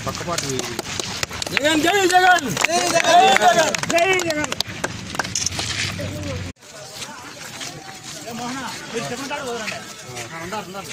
పక్కపాటు జగన్ జై జగన్ జై జగన్ జై జగన్ మోహన మీరు చెప్పంటారు వదరండి ఉండాలి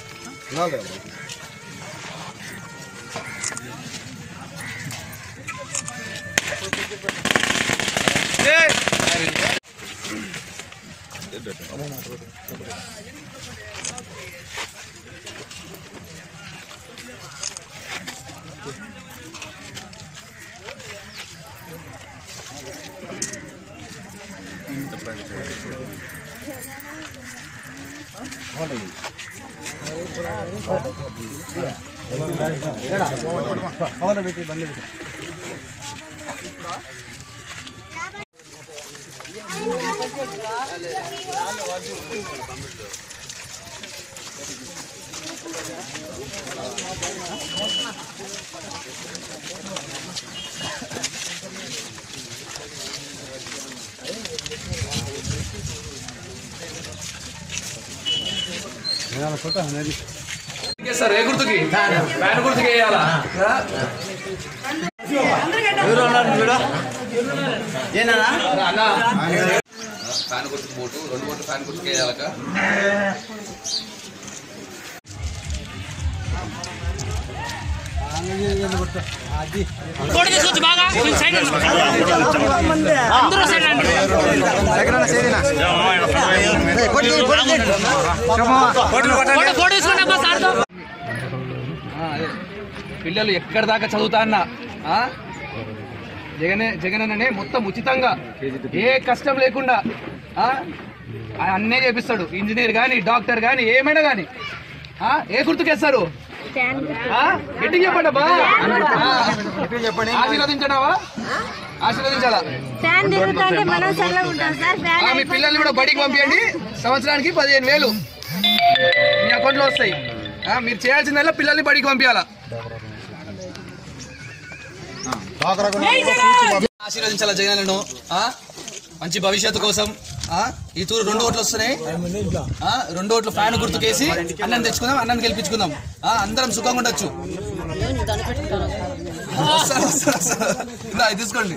సార్ ఏ గుర్తుకి ఫ్యాన్ గుర్తుకి వేయాలా ఫ్యాన్ గుర్తుకు పోటు 2 ఓట్లు ఫ్యాన్ గుర్తుకి వేయాలక పిల్లలు ఎక్కడి దాకా చదువుతా అన్నా జగనన్ననే మొత్తం ఉచితంగా ఏ కష్టం లేకుండా అన్నే చేపిస్తాడు. ఇంజనీర్ కానీ డాక్టర్ కానీ ఏమైనా కానీ ఏ గుర్తుకేస్తారు గట్టి చెప్పండి అబ్బా. ఆశీర్వదించడావా ఆశీర్వదించాలా మీ పిల్లల్ని కూడా బడికి పంపించండి. సంవత్సరానికి 15,000 మీ అకౌంట్లో వస్తాయి. మీరు చేయాల్సిందల్లా పిల్లల్ని బడికి పంపించాలా. ఆశీర్వదించాలా జగనన్నను మంచి భవిష్యత్తు కోసం. ఈ తూరు 2 ఓట్లు వస్తున్నాయి. 2 ఓట్లు ఫ్యాన్ గుర్తుకేసి అన్నం తెచ్చుకుందాం, అన్నం గెలిపించుకుందాం. అందరం సుఖంగా ఉండొచ్చు. తీసుకోండి.